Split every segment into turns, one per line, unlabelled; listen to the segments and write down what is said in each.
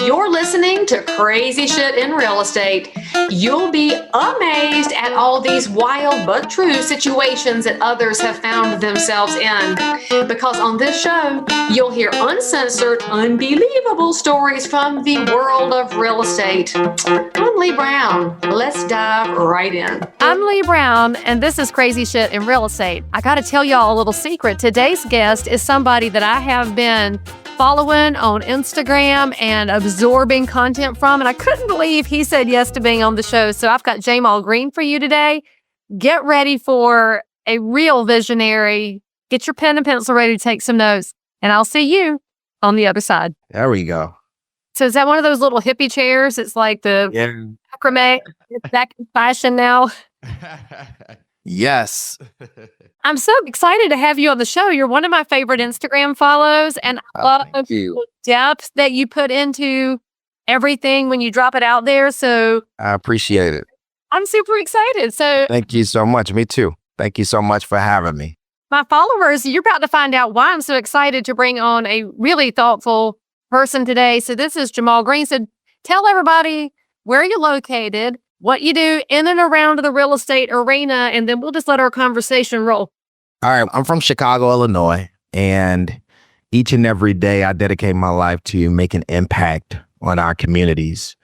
You're listening to Crazy Shit in Real Estate. You'll be amazed at all these wild but true situations that others have found themselves in. Because on this show, you'll hear uncensored, unbelievable stories from the world of real estate. I'm Leigh Brown. Let's dive right in.
I'm Leigh Brown, and this is Crazy Shit in Real Estate. I got to tell y'all a little secret. Today's guest is somebody that I have been following on Instagram and absorbing content from, and I couldn't believe he said yes to being on the show. So I've got Jamal Green for you today. Get ready for a real visionary. Get your pen and pencil ready to take some notes, and I'll see you on the other side.
There we go.
So is that one of those little hippie chairs? It's like the macrame. It's back in fashion now.
Yes.
I'm so excited to have you on the show. You're one of my favorite Instagram follows, and I love the depth that you put into everything when you drop it out there. So
I appreciate it.
I'm super excited. So
Thank you so much. Me too. Thank you so much for having me.
my followers, you're about to find out why I'm so excited to bring on a really thoughtful person today. So this is Jamal Green. So tell everybody where you're located, what you do in and around the real estate arena, and then we'll just let our conversation roll.
All right. I'm from Chicago, Illinois, and each and every day I dedicate my life to make an impact on our communities.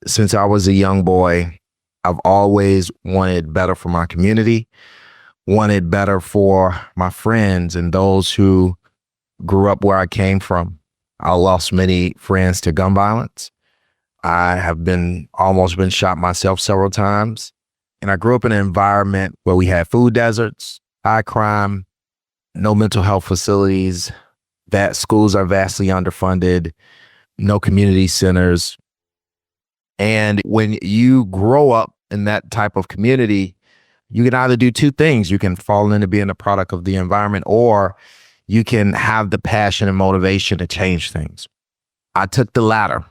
Since I was a young boy, I've always wanted better for my community, wanted better for my friends and those who grew up where I came from. I lost many friends to gun violence. I have almost been shot myself several times. And I grew up in an environment where we had food deserts, high crime, no mental health facilities, that schools are vastly underfunded, no community centers. And when you grow up in that type of community, you can either do two things. You can fall into being a product of the environment, or you can have the passion and motivation to change things. I took the latter.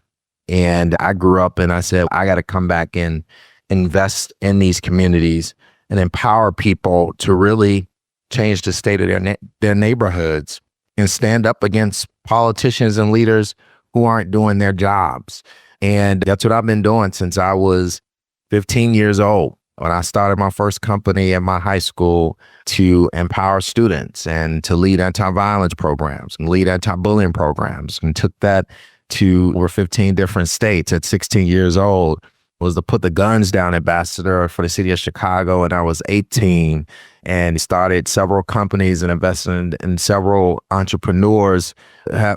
And I grew up and I said, I got to come back and invest in these communities and empower people to really change the state of their neighborhoods and stand up against politicians and leaders who aren't doing their jobs. And that's what I've been doing since I was 15 years old, when I started my first company at my high school to empower students and to lead anti-violence programs and lead anti-bullying programs, and took that to over 15 different states at 16 years old. Was the Put the Guns Down ambassador for the city of Chicago, and I was 18, and started several companies and invested in several entrepreneurs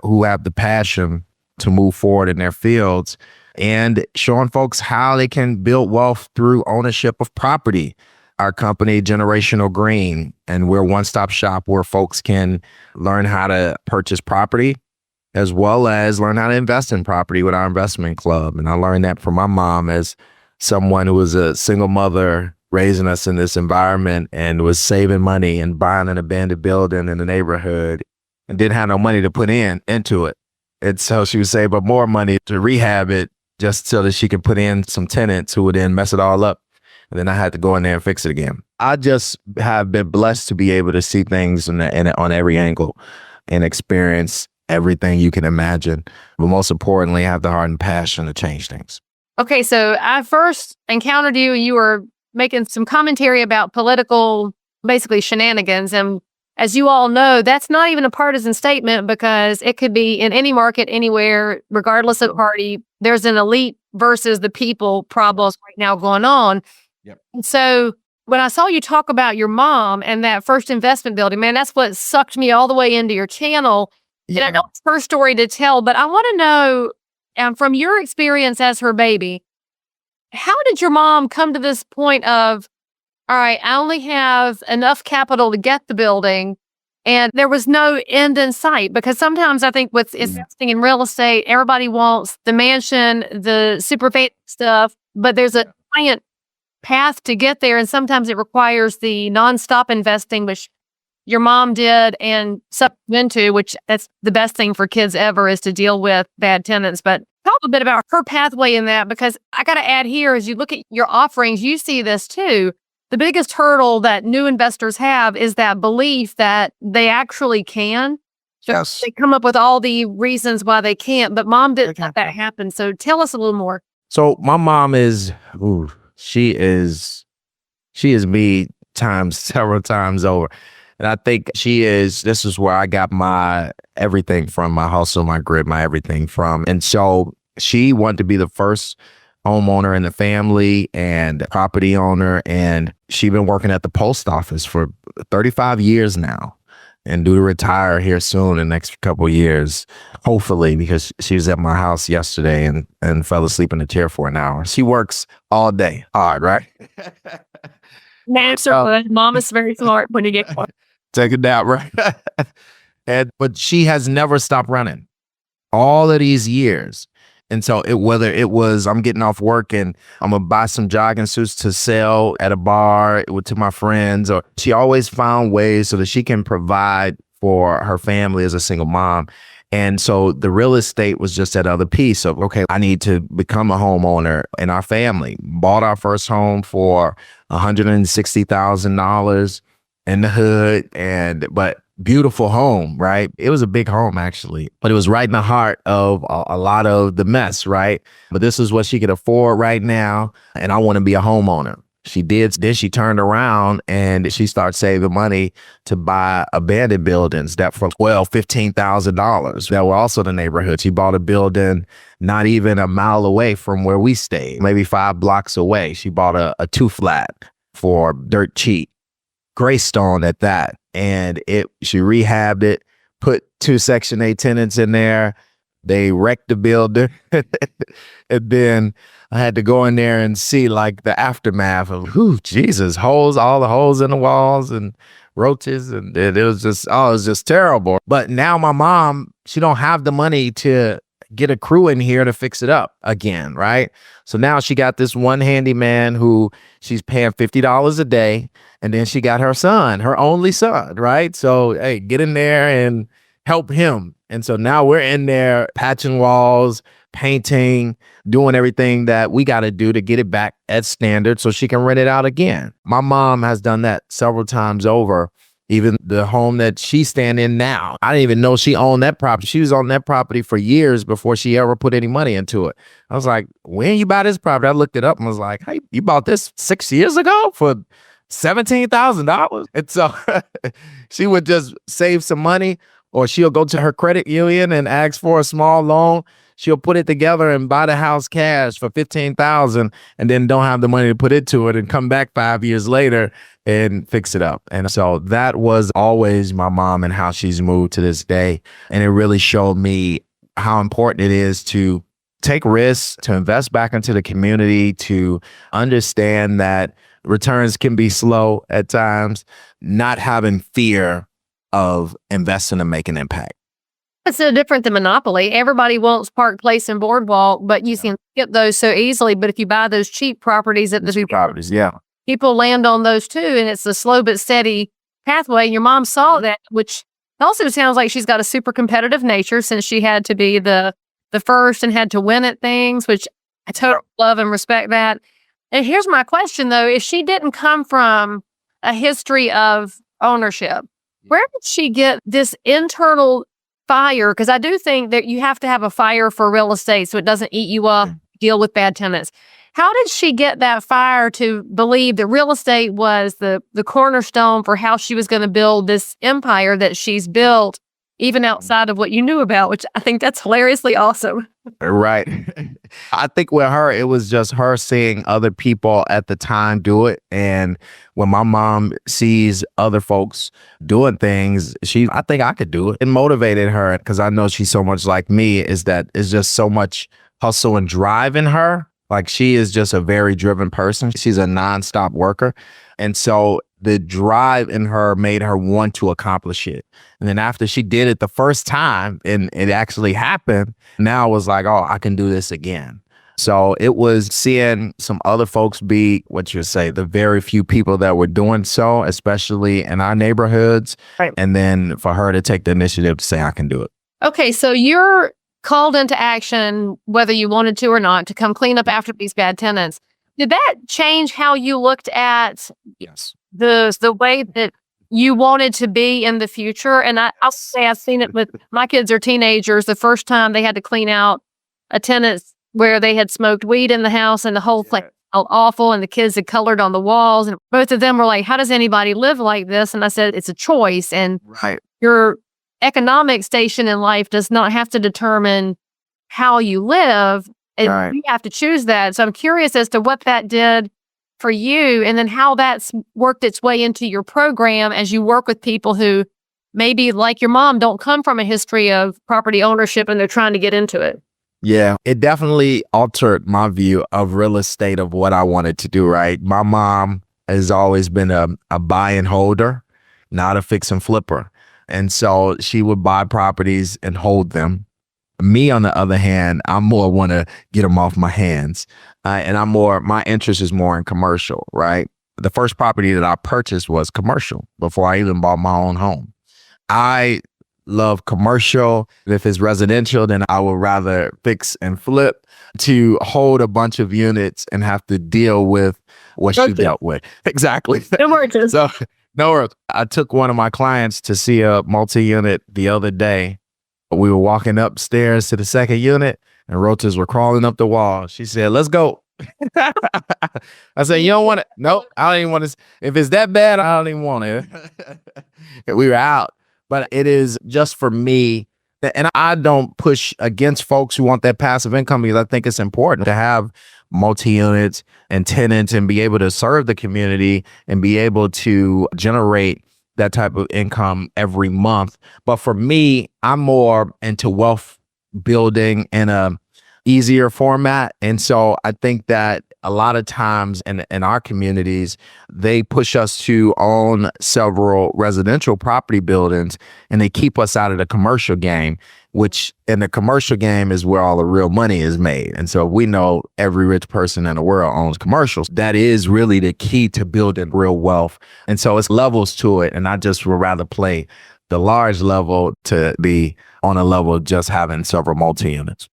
who have the passion to move forward in their fields, and showing folks how they can build wealth through ownership of property. Our company, Generational Green, and we're a one-stop shop where folks can learn how to purchase property, as well as learn how to invest in property with our investment club. And I learned that from my mom as someone who was a single mother raising us in this environment and was saving money and buying an abandoned building in the neighborhood and didn't have no money to put into it. And so she would save up more money to rehab it just so that she could put in some tenants who would then mess it all up. And then I had to go in there and fix it again. I just have been blessed to be able to see things on every angle and experience everything you can imagine, but most importantly, have the heart and passion to change things.
Okay, so I first encountered you. You were making some commentary about political, basically shenanigans. And as you all know, that's not even a partisan statement, because it could be in any market, anywhere, regardless of party. There's an elite versus the people problems right now going on.
Yep.
And so when I saw you talk about your mom and that first investment building, man, that's what sucked me all the way into your channel.
Yeah.
And I know it's her story to tell, but I want to know, from your experience as her baby, how did your mom come to this point of, all right, I only have enough capital to get the building, and there was no end in sight? Because sometimes I think with investing in real estate, everybody wants the mansion, the super fancy stuff, but there's a giant path to get there, and sometimes it requires the nonstop investing, which your mom did and sucked into, which that's the best thing for kids ever, is to deal with bad tenants. But talk a bit about her pathway in that, because I got to add here, as you look at your offerings, you see this too. The biggest hurdle that new investors have is that belief that they actually can.
Yes.
They come up with all the reasons why they can't, but mom didn't let that happen. So tell us a little more.
So my mom is, she is me times several times over. And I think this is where I got my everything from, my hustle, my grit, my everything from. And so she wanted to be the first homeowner in the family and property owner. And she's been working at the post office for 35 years now and due to retire here soon in the next couple of years, hopefully, because she was at my house yesterday and fell asleep in the chair for an hour. She works all day hard, right?
Naps are good. Mom is very smart when you get one.
Take a nap, right? But she has never stopped running all of these years. And so whether it was I'm getting off work and I'm gonna buy some jogging suits to sell at a bar to my friends, or she always found ways so that she can provide for her family as a single mom. And so the real estate was just that other piece of, okay, I need to become a homeowner in our family. Bought our first home for $160,000 in the hood, but beautiful home, right? It was a big home actually, but it was right in the heart of a lot of the mess, right? But this is what she could afford right now, and I want to be a homeowner. She did. Then she turned around and she started saving money to buy abandoned buildings that for $15,000 that were also in the neighborhood. She bought a building not even a mile away from where we stayed, maybe 5 blocks away. She bought a 2-flat for dirt cheap, Greystone at that. And she rehabbed it, put 2 Section 8 tenants in there. They wrecked the building. And then I had to go in there and see like the aftermath of, Jesus, holes, all the holes in the walls and roaches. And it was just terrible. But now my mom, she don't have the money to get a crew in here to fix it up again, right? So now she got this one handyman who she's paying $50 a day. And then she got her son, her only son, right? So, hey, get in there and help him. And so now we're in there patching walls, painting, doing everything that we got to do to get it back at standard so she can rent it out again. My mom has done that several times over. Even the home that she's staying in now, I didn't even know she owned that property. She was on that property for years before she ever put any money into it. I was like, when you buy this property? I looked it up and was like, hey, you bought this 6 years ago for $17,000? And so she would just save some money, or she'll go to her credit union and ask for a small loan. She'll put it together and buy the house cash for $15,000 and then don't have the money to put into it and come back 5 years later and fix it up. And so that was always my mom and how she's moved to this day. And it really showed me how important it is to take risks, to invest back into the community, to understand that returns can be slow at times, not having fear of investing and making impact.
It's no different than Monopoly. Everybody wants Park Place and Boardwalk, but you can skip those so easily. But if you buy those cheap properties at the
properties, yeah,
people land on those too, and it's a slow but steady pathway. And your mom saw that, which also sounds like she's got a super competitive nature since she had to be the first and had to win at things, which I totally love and respect that. And here's my question though: if she didn't come from a history of ownership, where did she get this internal fire? Because I do think that you have to have a fire for real estate so it doesn't eat you up, deal with bad tenants. How did she get that fire to believe that real estate was the cornerstone for how she was going to build this empire that she's built, even outside of what you knew about, which I think that's hilariously awesome.
Right. I think with her, it was just her seeing other people at the time do it. And when my mom sees other folks doing things, I think I could do it. It motivated her because I know she's so much like me, is that it's just so much hustle and drive in her. Like she is just a very driven person. She's a nonstop worker. And so the drive in her made her want to accomplish it. And then after she did it the first time and it actually happened, now it was like, oh, I can do this again. So it was seeing some other folks be, the very few people that were doing so, especially in our neighborhoods. Right. And then for her to take the initiative to say, I can do it.
Okay, so you're called into action, whether you wanted to or not, to come clean up after these bad tenants. Did that change how you looked at the way that you wanted to be in the future. And I'll say I've seen it with my kids are teenagers. The first time they had to clean out a tenant where they had smoked weed in the house and the whole place felt awful and the kids had colored on the walls. And both of them were like, how does anybody live like this? And I said, it's a choice. And your economic station in life does not have to determine how you live. You have to choose that. So I'm curious as to what that did for you and then how that's worked its way into your program as you work with people who maybe like your mom don't come from a history of property ownership and they're trying to get into it.
Yeah, it definitely altered my view of real estate, of what I wanted to do, right? My mom has always been a buy and holder, not a fix and flipper. And so she would buy properties and hold them. Me, on the other hand, I'm more want to get them off my hands. And my interest is more in commercial, right? The first property that I purchased was commercial before I even bought my own home. I love commercial. If it's residential, then I would rather fix and flip to hold a bunch of units and have to deal with what she dealt with. Exactly.
No worries.
So, no worries. I took one of my clients to see a multi-unit the other day. We were walking upstairs to the second unit and roaches were crawling up the wall. She said, let's go. I said, you don't want it? Nope, I don't even want to. If it's that bad, I don't even want it. We were out. But it is just for me, and I don't push against folks who want that passive income because I think it's important to have multi-units and tenants and be able to serve the community and be able to generate that type of income every month. But for me, I'm more into wealth building in a easier format. And so I think that a lot of times in our communities, they push us to own several residential property buildings and they keep us out of the commercial game, which in the commercial game is where all the real money is made. And so we know every rich person in the world owns commercials. That is really the key to building real wealth. And so it's levels to it. And I just would rather play the large level to be on a level of just having several multi-units.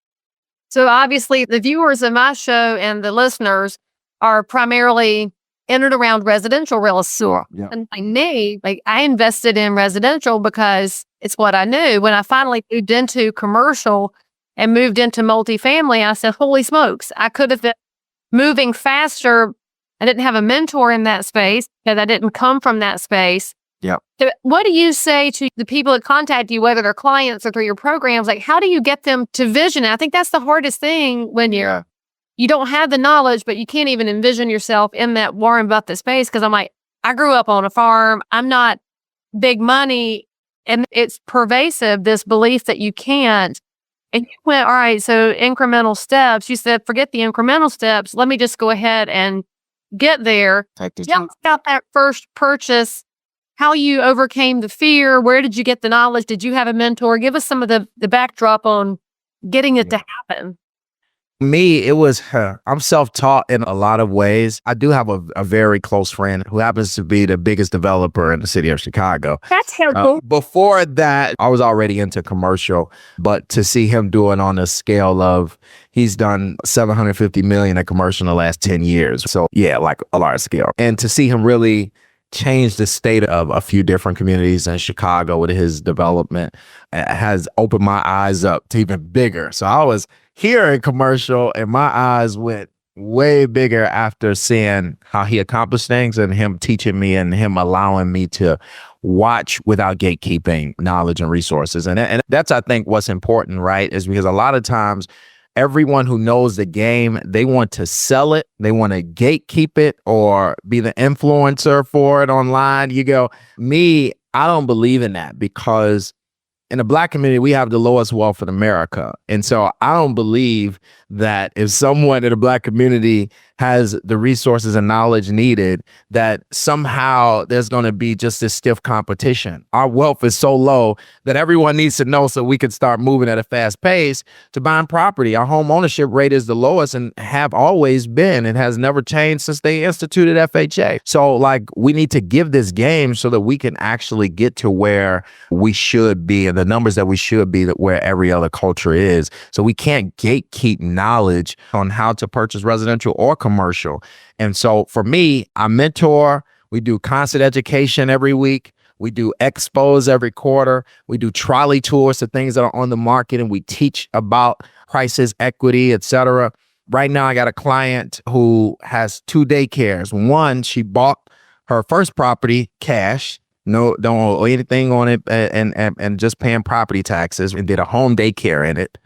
So obviously the viewers of my show and the listeners are primarily in and around residential real estate.
Yeah.
And I invested in residential because it's what I knew. When I finally moved into commercial and moved into multifamily, I said, holy smokes, I could have been moving faster. I didn't have a mentor in that space because I didn't come from that space.
Yep.
So what do you say to the people that contact you, whether they're clients or through your programs? Like, how do you get them to vision? I think that's the hardest thing when you don't have the knowledge, but you can't even envision yourself in that Warren Buffett space. Because I'm like, I grew up on a farm. I'm not big money. And it's pervasive, this belief that you can't. And you went, all right, so incremental steps. You said, forget the incremental steps. Let me just go ahead and get there. Tell us about that first purchase. How you overcame the fear. Where did you get the knowledge? Did you have a mentor? Give us some of the backdrop on getting it to happen.
Me, it was I'm self-taught in a lot of ways. I do have a very close friend who happens to be the biggest developer in the city of Chicago.
That's helpful.
Before that, I was already into commercial, but to see him do it on a scale of, he's done $750 million in commercial in the last 10 years. So yeah, like a large scale. And to see him really changed the state of a few different communities in Chicago with his development has opened my eyes up to even bigger. So I was here in commercial and my eyes went way bigger after seeing how he accomplished things and him teaching me and him allowing me to watch without gatekeeping knowledge and resources. And that's, I think, what's important, right? Is because a lot of times everyone who knows the game, they want to sell it. They want to gatekeep it or be the influencer for it online. You go, me, I don't believe in that because in the Black community, we have the lowest wealth in America. And so I don't believe that if someone in the Black community has the resources and knowledge needed, that somehow there's going to be just this stiff competition. Our wealth is so low that everyone needs to know so we can start moving at a fast pace to buying property. Our home ownership rate is the lowest and have always been. It has never changed since they instituted FHA. So like we need to give this game so that we can actually get to where we should be and the numbers that we should be, that where every other culture is. So we can't gatekeep knowledge on how to purchase residential or commercial. And so for me, I mentor. We do constant education every week. We do expos every quarter. We do trolley tours to things that are on the market, and we teach about prices, equity, etc. Right now, I got a client who has 2 daycares. One, she bought her first property cash, no, don't owe anything on it, and just paying property taxes, and did a home daycare in it.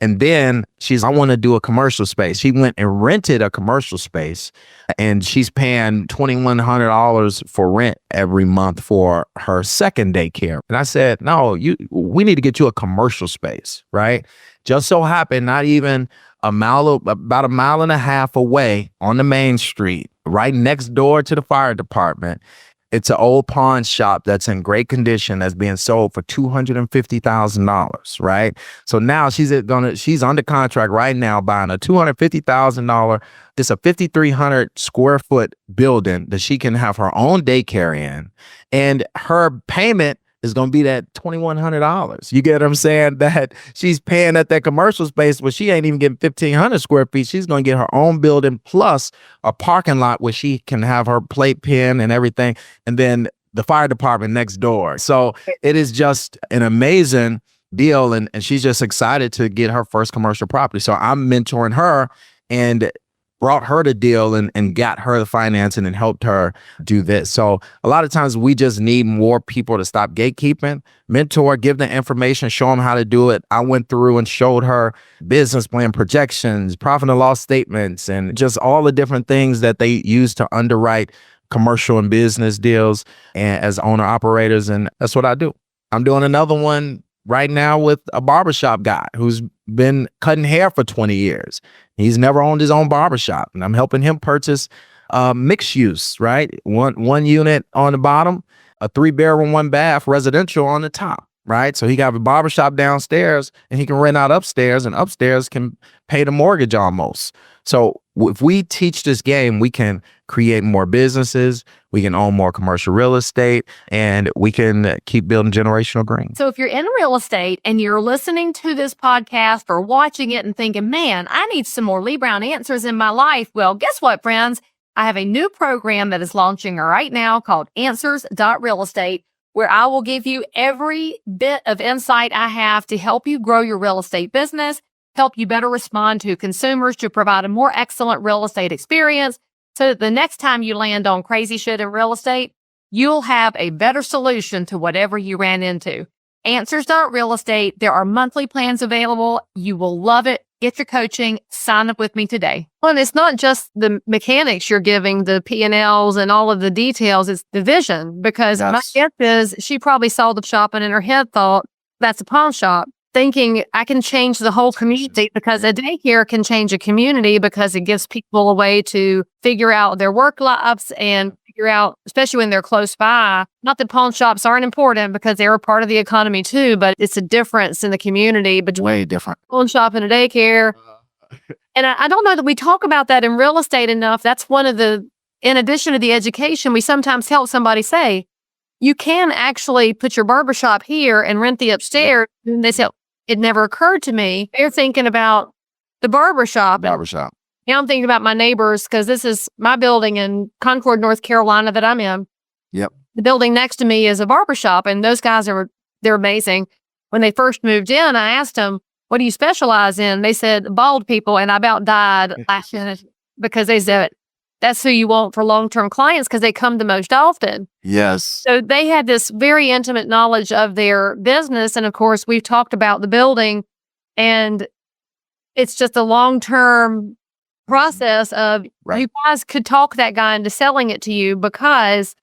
And then I want to do a commercial space. She went and rented a commercial space, and she's paying $2,100 for rent every month for her second daycare. And I said, no, we need to get you a commercial space, right? Just so happened, not even about a mile and a half away on the main street, right next door to the fire department. It's an old pawn shop that's in great condition that's being sold for $250,000, right? So now she's under contract right now buying a $250,000. It's a 5,300 square foot building that she can have her own daycare in, and her payment is going to be that $2,100. You get what I'm saying? That she's paying at that commercial space where she ain't even getting 1,500 square feet. She's going to get her own building plus a parking lot where she can have her plate pen and everything. And then the fire department next door. So it is just an amazing deal. And she's just excited to get her first commercial property. So I'm mentoring her and brought her the deal and got her the financing and helped her do this. So a lot of times we just need more people to stop gatekeeping, mentor, give the information, show them how to do it. I went through and showed her business plan projections, profit and loss statements, and just all the different things that they use to underwrite commercial and business deals and as owner operators. And that's what I do. I'm doing another one right now with a barbershop guy who's been cutting hair for 20 years. He's never owned his own barbershop, and I'm helping him purchase mixed use, right? One unit on the bottom, a 3-bedroom, 1-bath residential on the top, right? So he got a barbershop downstairs and he can rent out upstairs, and upstairs can pay the mortgage almost. So if we teach this game, we can create more businesses, we can own more commercial real estate, and we can keep building generational green.
So if you're in real estate and you're listening to this podcast or watching it and thinking, man, I need some more Leigh Brown answers in my life. Well, guess what, friends? I have a new program that is launching right now called Answers.Real Estate, where I will give you every bit of insight I have to help you grow your real estate business, help you better respond to consumers, to provide a more excellent real estate experience, so that the next time you land on crazy shit in real estate, you'll have a better solution to whatever you ran into. Answers.Real Estate. There are monthly plans available. You will love it. Get your coaching. Sign up with me today. Well, and it's not just the mechanics you're giving, the P&Ls and all of the details. It's the vision, because my guess is she probably saw the shop and in her head thought, that's a pawn shop, thinking I can change the whole community, because a daycare can change a community because it gives people a way to figure out their work lives and figure out, especially when they're close by. Not that pawn shops aren't important, because they're a part of the economy too, but it's a difference in the community between
Way different.
a pawn shop and a daycare. And I don't know that we talk about that in real estate enough. That's one of the, in addition to the education, we sometimes help somebody say, you can actually put your barbershop here and rent the upstairs. And they say, it never occurred to me. They're thinking about the barbershop.
Barbershop.
Now I'm thinking about my neighbors, because this is my building in Concord, North Carolina that I'm in.
Yep.
The building next to me is a barbershop, and those guys they're amazing. When they first moved in, I asked them, what do you specialize in? They said, bald people, and I about died laughing because they said, that's who you want for long-term clients, because they come the most often.
Yes.
So they had this very intimate knowledge of their business. And of course, we've talked about the building, and it's just a long-term process of you guys could talk that guy into selling it to you, because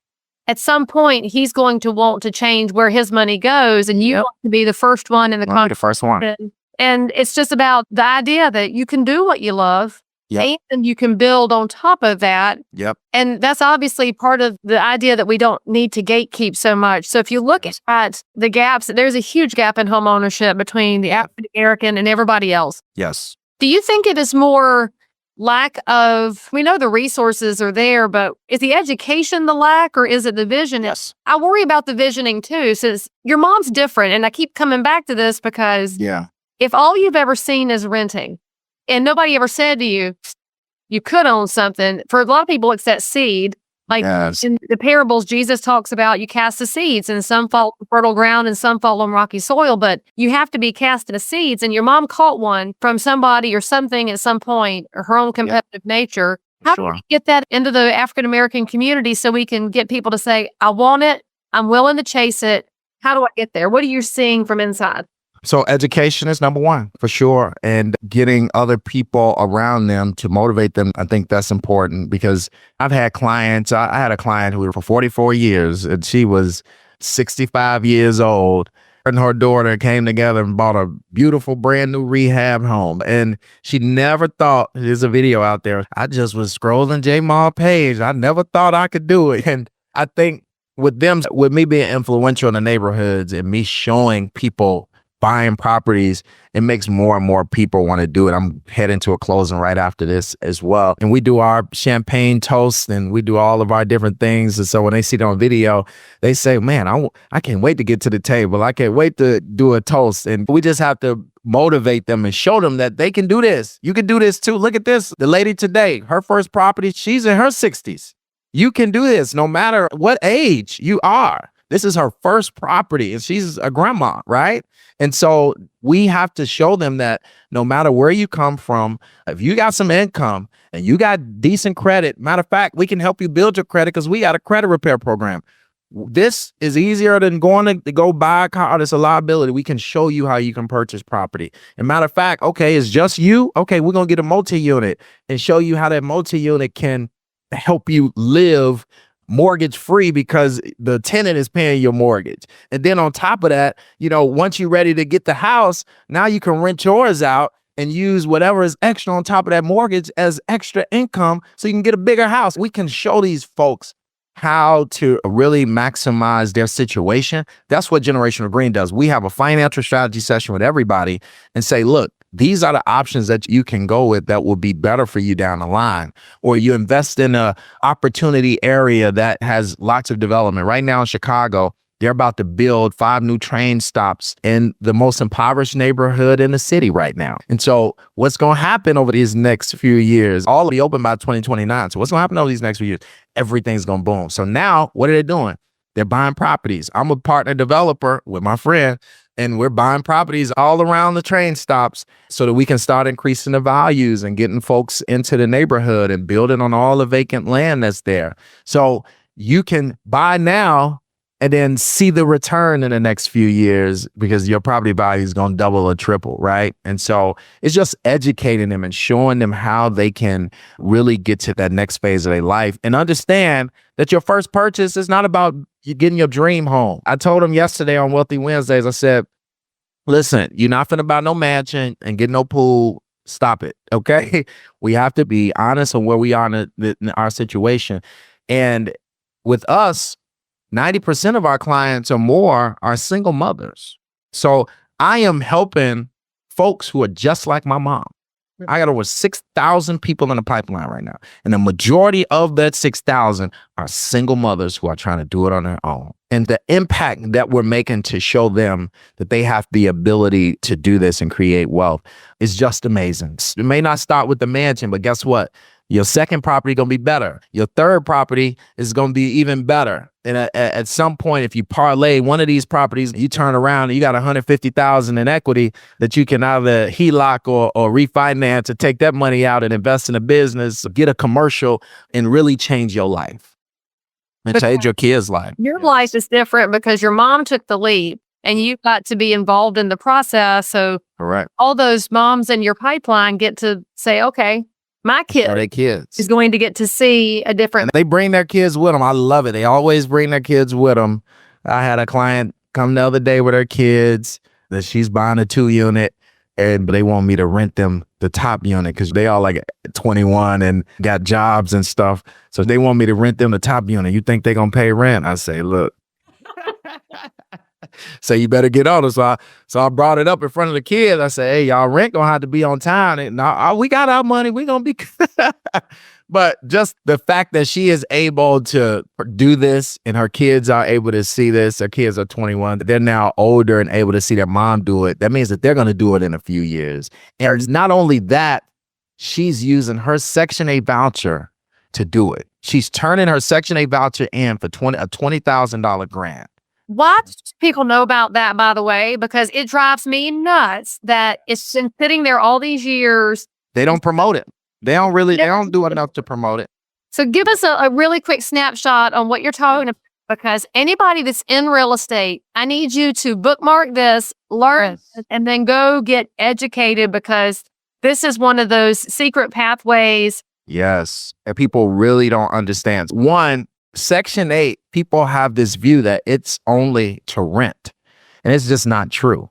at some point he's going to want to change where his money goes, and you want to be the first one in the contract.
The first one.
And it's just about the idea that you can do what you love.
Yep.
And you can build on top of that.
Yep.
And that's obviously part of the idea that we don't need to gatekeep so much. So if you look at the gaps, there's a huge gap in home ownership between the African American and everybody else.
Yes.
Do you think it is more lack of, we know the resources are there, but is the education the lack, or is it the vision?
Yes.
I worry about the visioning too, since your mom's different. And I keep coming back to this because if all you've ever seen is renting, and nobody ever said to you, you could own something. For a lot of people, it's that seed. Like
Yes.
in the parables, Jesus talks about you cast the seeds and some fall on fertile ground and some fall on rocky soil, but you have to be casting the seeds. And your mom caught one from somebody or something at some point, or her own competitive nature. How do
Sure.
we get that into the African-American community so we can get people to say, I want it, I'm willing to chase it. How do I get there? What are you seeing from inside?
So education is number one for sure. And getting other people around them to motivate them. I think that's important because I've had clients. I had a client who for 44 years and she was 65 years old. And her daughter came together and bought a beautiful brand new rehab home. And she never thought, there's a video out there. I just was scrolling J Mall page. I never thought I could do it. And I think with me being influential in the neighborhoods and me showing people buying properties, it makes more and more people want to do it. I'm heading to a closing right after this as well. And we do our champagne toast and we do all of our different things. And so when they see it on video, they say, man, I can't wait to get to the table. I can't wait to do a toast. And we just have to motivate them and show them that they can do this. You can do this too. Look at this. The lady today, her first property, she's in her 60s. You can do this no matter what age you are. This is her first property and she's a grandma, right? And so we have to show them that no matter where you come from, if you got some income and you got decent credit, matter of fact, we can help you build your credit because we got a credit repair program. This is easier than going to go buy a car. It's a liability. We can show you how you can purchase property. And matter of fact, okay, it's just you. Okay, we're going to get a multi-unit and show you how that multi-unit can help you live mortgage free because the tenant is paying your mortgage. And then on top of that, once you're ready to get the house, now you can rent yours out and use whatever is extra on top of that mortgage as extra income so you can get a bigger house. We can show these folks how to really maximize their situation. That's what Generational Green does. We have a financial strategy session with everybody and say, look, these are the options that you can go with that will be better for you down the line. Or you invest in a opportunity area that has lots of development. Right now in Chicago, they're about to build 5 new train stops in the most impoverished neighborhood in the city right now. And so what's going to happen over these next few years, all will be open by 2029. So what's going to happen over these next few years? Everything's going to boom. So now what are they doing? They're buying properties. I'm a partner developer with my friend, and we're buying properties all around the train stops so that we can start increasing the values and getting folks into the neighborhood and building on all the vacant land that's there. So you can buy now and then see the return in the next few years because your property value is going to double or triple, right? And so it's just educating them and showing them how they can really get to that next phase of their life and understand that your first purchase is not about you getting your dream home. I told them yesterday on Wealthy Wednesdays, I said, listen, you're not finna buy no mansion and get no pool. Stop it, okay? We have to be honest on where we are in our situation. And with us, 90% of our clients or more are single mothers. So I am helping folks who are just like my mom. I got over 6,000 people in the pipeline right now. And the majority of that 6,000 are single mothers who are trying to do it on their own. And the impact that we're making to show them that they have the ability to do this and create wealth is just amazing. It may not start with the mansion, but guess what? Your second property going to be better. Your third property is going to be even better. And at some point, if you parlay one of these properties, you turn around and you got $150,000 in equity that you can either HELOC or refinance and take that money out and invest in a business, get a commercial, and really change your life and change your kids' life.
Your life is different because your mom took the leap and you got to be involved in the process. So
Correct.
All those moms in your pipeline get to say, okay, my kid
kids
is going to get to see a different.
And they bring their kids with them. I love it. They always bring their kids with them. I had a client come the other day with her kids that she's buying a 2-unit, but they want me to rent them the top unit because they all like 21 and got jobs and stuff. So they want me to rent them the top unit. You think they're going to pay rent? I say, look. So you better get on it. So I brought it up in front of the kids. I said, hey, y'all rent gonna have to be on time. And we got our money. We gonna be. But just the fact that she is able to do this and her kids are able to see this, her kids are 21, they're now older and able to see their mom do it. That means that they're going to do it in a few years. And not only that, she's using her Section 8 voucher to do it. She's turning her Section 8 voucher in for a $20,000 grant.
Why do people know about that, by the way? Because it drives me nuts that it's been sitting there all these years.
They don't promote it. They don't do enough to promote it.
So give us a really quick snapshot on what you're talking about, because anybody that's in real estate, I need you to bookmark this, learn, and then go get educated, because this is one of those secret pathways.
Yes. And people really don't understand. One, Section 8, people have this view that it's only to rent, and it's just not true.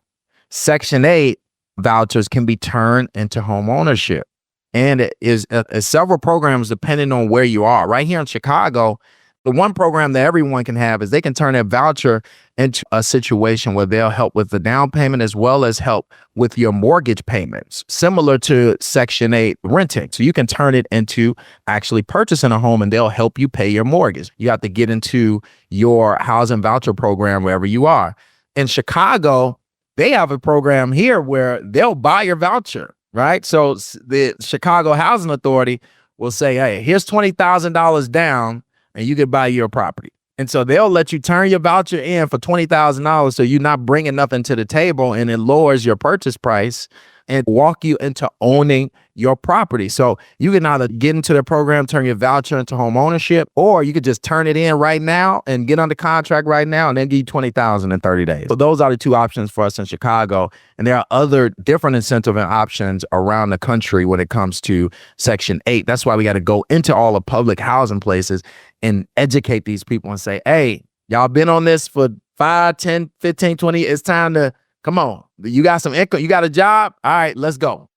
Section 8 vouchers can be turned into home ownership, and it is several programs depending on where you are. Right here in Chicago, the one program that everyone can have is they can turn a voucher into a situation where they'll help with the down payment as well as help with your mortgage payments, similar to Section 8 renting. So you can turn it into actually purchasing a home, and they'll help you pay your mortgage. You have to get into your housing voucher program wherever you are. In Chicago, they have a program here where they'll buy your voucher, right? So the Chicago Housing Authority will say, hey, here's $20,000 down, and you could buy your property. And so they'll let you turn your voucher in for $20,000, so you're not bringing nothing to the table, and it lowers your purchase price and walk you into owning your property. So you can either get into the program, turn your voucher into home ownership, or you could just turn it in right now and get under contract right now and then give you $20,000 in 30 days. So those are the two options for us in Chicago. And there are other different incentive and options around the country when it comes to Section 8. That's why we got to go into all the public housing places and educate these people and say, hey, y'all been on this for 5, 10, 15, 20. It's time to, come on. You got some income. You got a job. All right, let's go.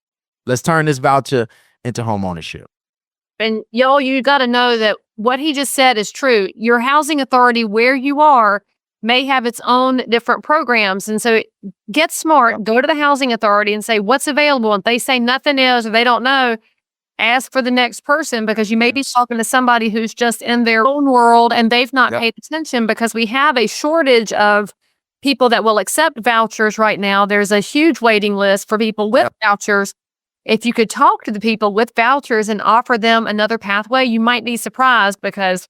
Let's turn this voucher into home ownership.
And y'all, you got to know that what he just said is true. Your housing authority where you are may have its own different programs. And so get smart, go to the housing authority and say, what's available? And if they say nothing is, or they don't know, ask for the next person, because you may be talking to somebody who's just in their own world and they've not paid attention, because we have a shortage of people that will accept vouchers right now. There's a huge waiting list for people with vouchers. If you could talk to the people with vouchers and offer them another pathway, you might be surprised, because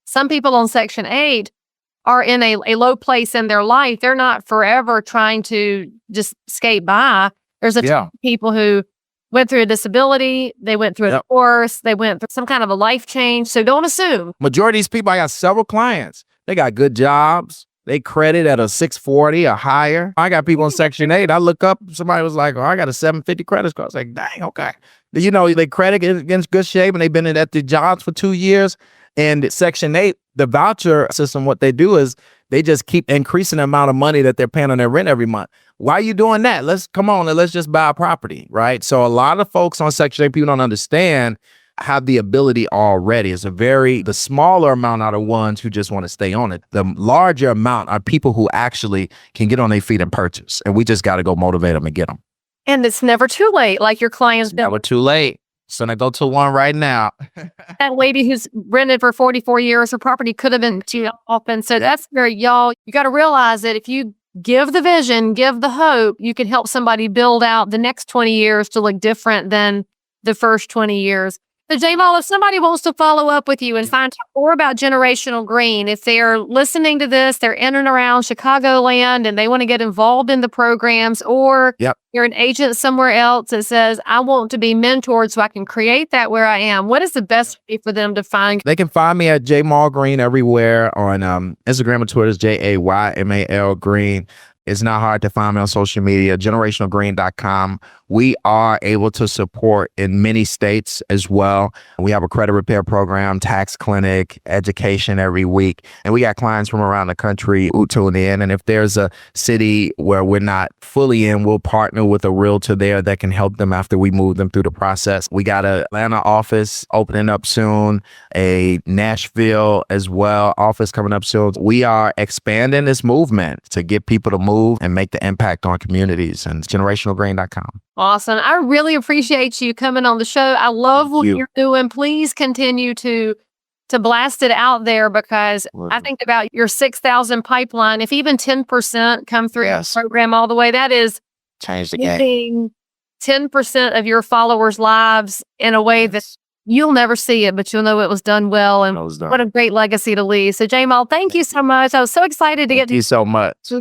some people on Section 8 are in a low place in their life. They're not forever trying to just skate by. There's a ton of people who went through a disability, they went through a divorce, they went through some kind of a life change. So don't assume.
Majority of these people, I got several clients. They got good jobs. They credit at a 640 or higher. I got people in Section 8. I look up, somebody was like, oh, I got a 750 credit score. I was like, dang, okay. You know, they credit against good shape, and they've been at the jobs for 2 years. And Section 8, the voucher system, what they do is they just keep increasing the amount of money that they're paying on their rent every month. Why are you doing that? Let's just buy a property, right? So a lot of folks on Section 8, people don't understand, have the ability already. The smaller amount are the ones who just want to stay on it. The larger amount are people who actually can get on their feet and purchase. And we just got to go motivate them and get them.
And it's never too late. Like your clients don't.
Never too late. So I go to one right now.
That lady who's rented for 44 years, her property could have been too often. So that's where y'all, you got to realize that if you give the vision, give the hope, you can help somebody build out the next 20 years to look different than the first 20 years. So J-Mal, if somebody wants to follow up with you and find out more about Generational Green, if they're listening to this, they're in and around Chicagoland and they want to get involved in the programs, or you're an agent somewhere else that says, I want to be mentored so I can create that where I am, what is the best way for them to find?
They can find me at J-Mal Green everywhere on Instagram and Twitter is JAYMAL Green. It's not hard to find me on social media, generationalgreen.com. We are able to support in many states as well. We have a credit repair program, tax clinic, education every week. And we got clients from around the country who tune in. And if there's a city where we're not fully in, we'll partner with a realtor there that can help them after we move them through the process. We got an Atlanta office opening up soon, a Nashville as well office coming up soon. We are expanding this movement to get people to move and make the impact on communities, and generationalgreen.com.
Awesome. I really appreciate you coming on the show. I love what you're doing. Please continue to blast it out there, because I think about your 6,000 pipeline. If even 10% come through the program all the way, that is
change the game.
10% of your followers' lives in a way that you'll never see it, but you'll know it was done well. And what a great legacy to leave. So Jamal, thank you so much. I was so excited to
Thank you so much.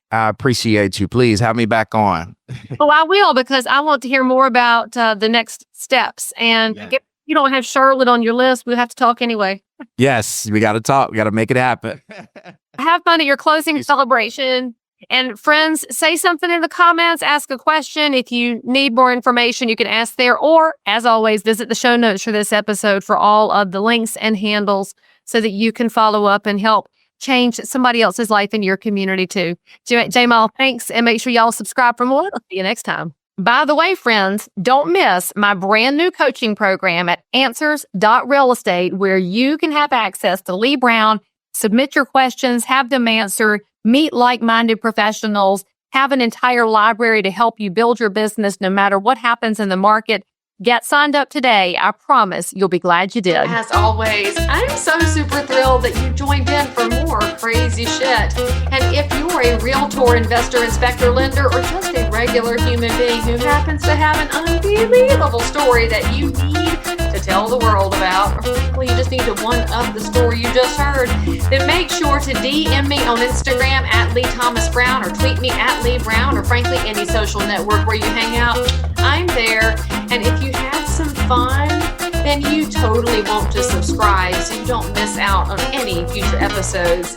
I appreciate you. Please have me back on.
Oh, I will, because I want to hear more about the next steps. And if you don't have Charlotte on your list, we'll have to talk anyway.
Yes, we got to talk. We got to make it happen.
Have fun at your closing celebration. And friends, say something in the comments, ask a question. If you need more information, you can ask there. Or, as always, visit the show notes for this episode for all of the links and handles so that you can follow up and help change somebody else's life in your community too. Jamal, thanks. And make sure y'all subscribe for more. I'll see you next time. By the way, friends, don't miss my brand new coaching program at answers.realestate, where you can have access to Leigh Brown, submit your questions, have them answered, meet like-minded professionals, have an entire library to help you build your business no matter what happens in the market. Get signed up today. I promise you'll be glad you did.
As always, I'm so super thrilled that you joined in for more crazy shit. And if you're a realtor, investor, inspector, lender, or just a regular human being who happens to have an unbelievable story that you need to tell the world about, or frankly, you just need to one-up the story you just heard, then make sure to DM me on Instagram at Leigh Thomas Brown, or tweet me at Leigh Brown, or frankly, any social network where you hang out. I'm there. And if you had some fun, then you totally want to subscribe so you don't miss out on any future episodes.